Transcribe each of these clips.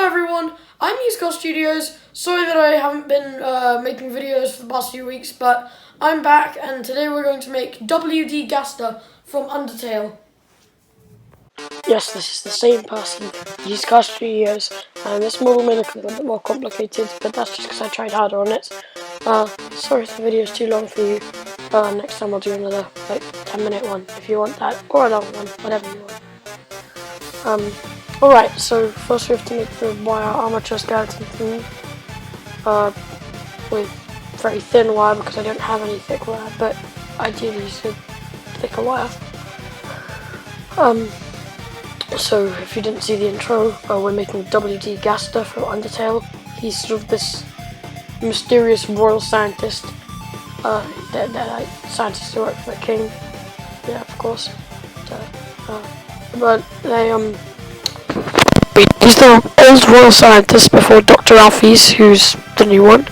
everyone, I'm Gaster Studios. Sorry that I haven't been making videos for the past few weeks, but I'm back and today we're going to make WD Gaster from Undertale. Yes, this is the same person, Gaster Studios, and this model may look a little bit more complicated, but that's just because I tried harder on it. Sorry if the video is too long for you. Next time I'll do another, 10-minute one if you want that, or a long one, whatever you want. Alright, so first we have to make the wire armature skeleton thingy, with very thin wire because I don't have any thick wire, but ideally you should thicker wire. So if you didn't see the intro, we're making WD Gaster from Undertale. He's sort of this mysterious royal scientist, scientists who work for the king, yeah, of course, but they, he's the old royal scientist before Dr. Alphys, who's the new one,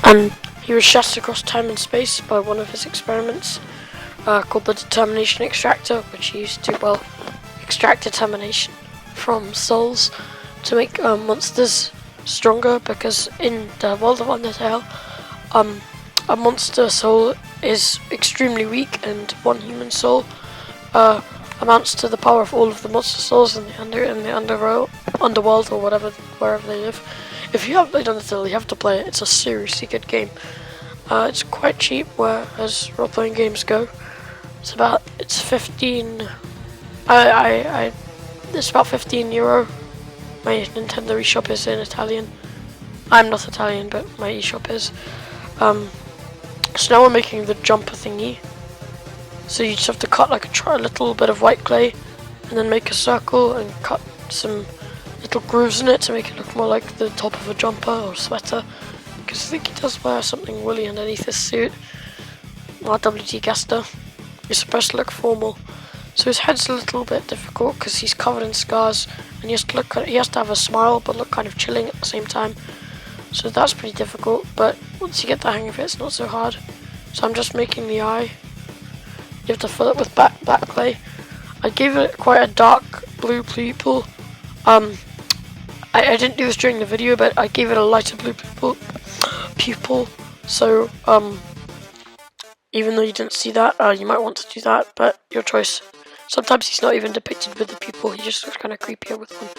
and he was shattered across time and space by one of his experiments, called the determination extractor, which he used to, well, extract determination from souls to make monsters stronger, because in the world of Undertale, a monster soul is extremely weak, and one human soul amounts to the power of all of the monster souls in the underworld or wherever they live. If you haven't played Undertale, you have to play it. It's a seriously good game. It's quite cheap, as role-playing games go. It's 15. It's about €15. My Nintendo eShop is in Italian. I'm not Italian, but my eShop is. So now we're making the jumper thingy. So you just have to cut a little bit of white clay, and then make a circle and cut some little grooves in it to make it look more like the top of a jumper or sweater. Because I think he does wear something woolly underneath his suit. Our WD Gaster. He's supposed to look formal. So his head's a little bit difficult because he's covered in scars, and he has to have a smile but look kind of chilling at the same time. So that's pretty difficult, but once you get the hang of it, it's not so hard. So I'm just making the eye. You have to fill it with black clay. I gave it quite a dark blue pupil. I didn't do this during the video, but I gave it a lighter blue pupil. So even though you didn't see that, you might want to do that, but your choice. Sometimes he's not even depicted with the pupil, he just looks kind of creepier with one.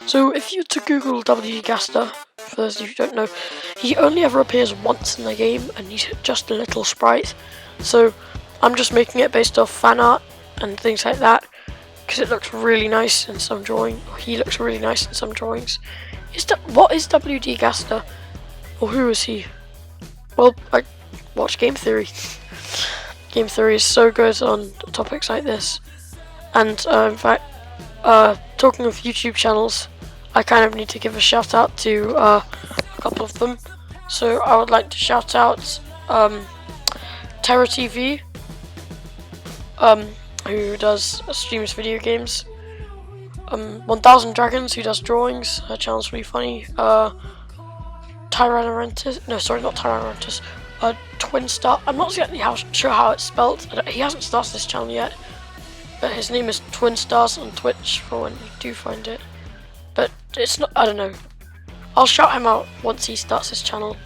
So if you to Google WD Gaster, for those of you who don't know, he only ever appears once in the game, and he's just a little sprite. So I'm just making it based off fan art and things like that, because it looks really nice in some drawings. He looks really nice in some drawings. What is WD Gaster? Or who is he? Well, I watch Game Theory. Game Theory is so good on topics like this. And in fact, talking of YouTube channels, I kind of need to give a shout out to a couple of them. So I would like to shout out Terra TV, who does streams video games. 1000 Dragons, who does drawings. Her channel's really funny. Tyrannorentis, no, sorry, not Tyrannorentis. Twinstar. I'm not exactly sure how it's spelled. He hasn't started this channel yet, but his name is Twinstars on Twitch for when you do find it. But it's not. I don't know. I'll shout him out once he starts his channel.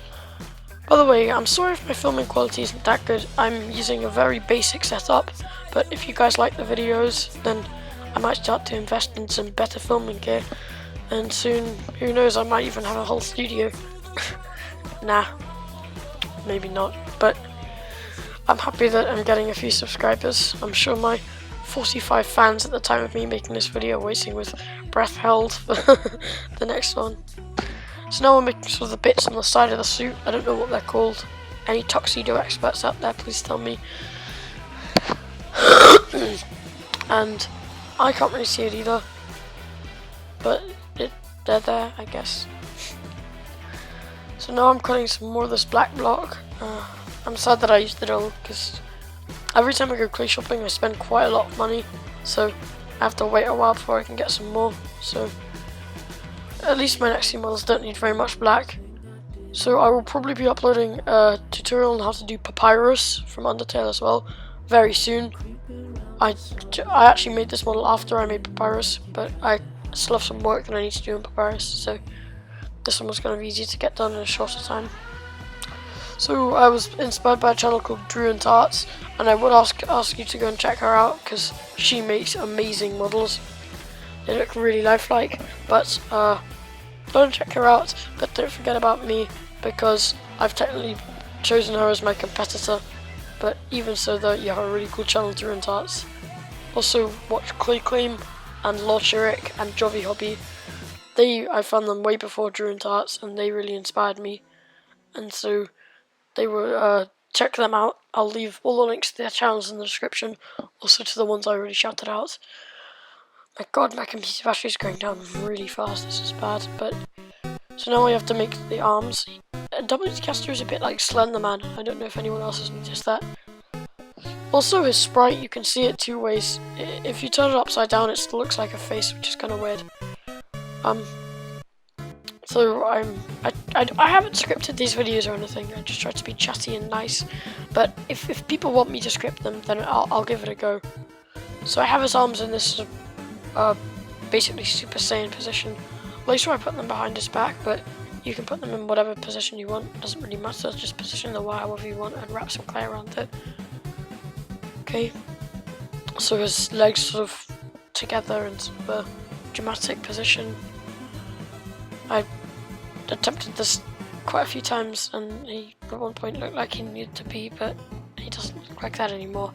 By the way, I'm sorry if my filming quality isn't that good. I'm using a very basic setup, but if you guys like the videos, then I might start to invest in some better filming gear. And soon, who knows, I might even have a whole studio. Nah, maybe not, but I'm happy that I'm getting a few subscribers. I'm sure my 45 fans at the time of me making this video are waiting with breath held for the next one. So now we're making sort of the bits on the side of the suit. I don't know what they're called. Any tuxedo experts out there, please tell me. And I can't really see it either, but they're there, I guess. So now I'm cutting some more of this black block. I'm sad that I used it all, because every time I go clay shopping I spend quite a lot of money, so I have to wait a while before I can get some more. So at least my next few models don't need very much black. So I will probably be uploading a tutorial on how to do Papyrus from Undertale as well very soon. I actually made this model after I made Papyrus, but I I still have some work that I need to do in Papyrus, so this one was going to be easy to get done in a shorter time. So I was inspired by a channel called Drew and Tarts, and I would ask you to go and check her out because she makes amazing models. They look really lifelike, but go and check her out. But don't forget about me because I've technically chosen her as my competitor. But even so, though, you have a really cool channel, Drew and Tarts. Also, watch Clay Claim and Lord Shirik and Jovi Hobby. I found them way before Drew and Tarts, and they really inspired me. And so they were check them out. I'll leave all the links to their channels in the description, also to the ones I already shouted out. My god, my computer battery is going down really fast. This is bad. But so now we have to make the arms. Gaster is a bit like Slender Man. I don't know if anyone else has noticed that. Also, his sprite, you can see it two ways. If you turn it upside down, it still looks like a face, which is kind of weird. So I haven't scripted these videos or anything. I just try to be chatty and nice. But if people want me to script them, then I'll give it a go. So I have his arms in this basically Super Saiyan position. Later I put them behind his back, but you can put them in whatever position you want. It doesn't really matter. Just position the wire however you want and wrap some clay around it. Okay. So his legs sort of together in sort of a dramatic position. I attempted this quite a few times, and he at one point looked like he needed to be, but he doesn't look like that anymore.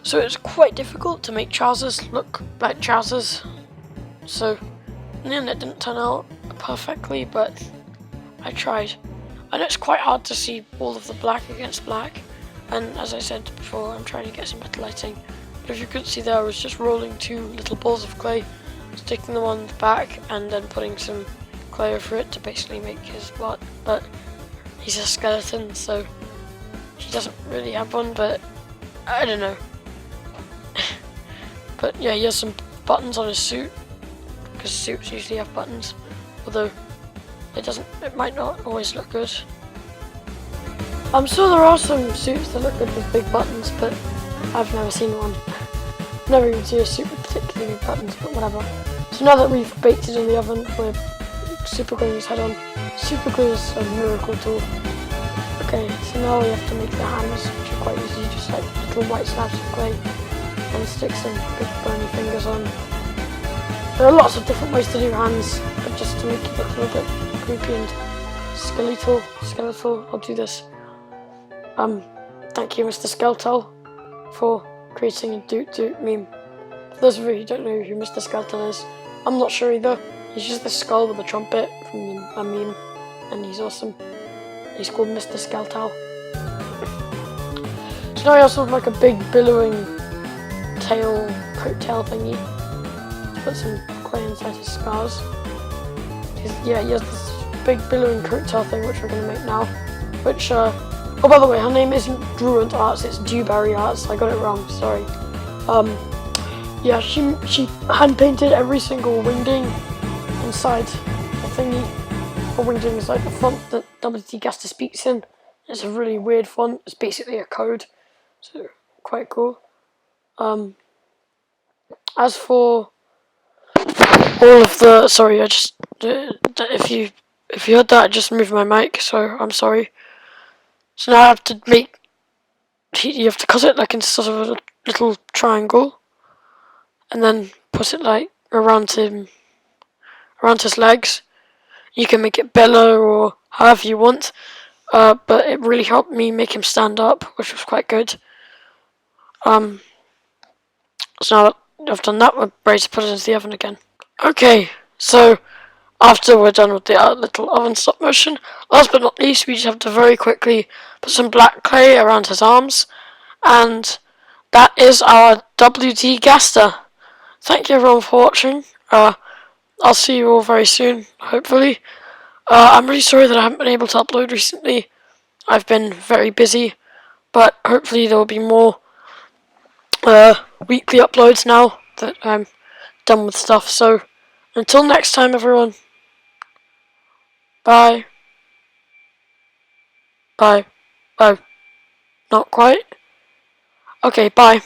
So it's quite difficult to make trousers look like trousers. So in the end, it didn't turn out perfectly, but I tried. And it's quite hard to see all of the black against black. And as I said before, I'm trying to get some better lighting. But if you could see there, I was just rolling 2 little balls of clay, sticking them on the back, and then putting some clay over it to basically make his butt. But he's a skeleton, so he doesn't really have one, but I don't know. But yeah, he has some buttons on his suit, because suits usually have buttons, although it might not always look good. I'm sure there are some suits that look good with big buttons, but I've never seen one. Never even seen a suit with particularly big buttons, but whatever. So now that we've baked it in the oven, we're super gluing his head on. Super glue is a miracle tool. Okay, so now we have to make the hands, which are quite easy, just like little white slabs of clay, and stick some big bony fingers on. There are lots of different ways to do hands, but just to make it look a little bit creepy and skeletal, I'll do this. Thank you, Mr. Skeletal, for creating a Doot Doot meme. For those of you who don't know who Mr. Skeletal is, I'm not sure either. He's just this skull with a trumpet from a meme, and he's awesome. He's called Mr. Skeletal. So now I also have like a big billowing coat tail thingy. Let's put some clay inside his scars. Yeah, he has this big billowing coat tail thing, which we're going to make now. Which, oh, by the way, her name isn't Drew and Arts, it's Dewberry Arts. I got it wrong, sorry. Yeah, she hand painted every single wingding inside the thingy. The wingding is like the font that WT Gaster speaks in. It's a really weird font. It's basically a code, so quite cool. As for all of the, sorry, I just if you heard that, I just moved my mic, so I'm sorry. So now I have to make. You have to cut it like into sort of a little triangle, and then put it like around his legs. You can make it bellow or however you want, but it really helped me make him stand up, which was quite good. So now that I've done that, we're ready to put it into the oven again. Okay, so after we're done with the little oven stop motion, last but not least, we just have to very quickly put some black clay around his arms, and that is our WT Gaster. Thank you everyone for watching. I'll see you all very soon, hopefully. I'm really sorry that I haven't been able to upload recently. I've been very busy, but hopefully there will be more weekly uploads now that I'm done with stuff. So until next time, everyone. Bye. Bye. Bye. Not quite. Okay, bye.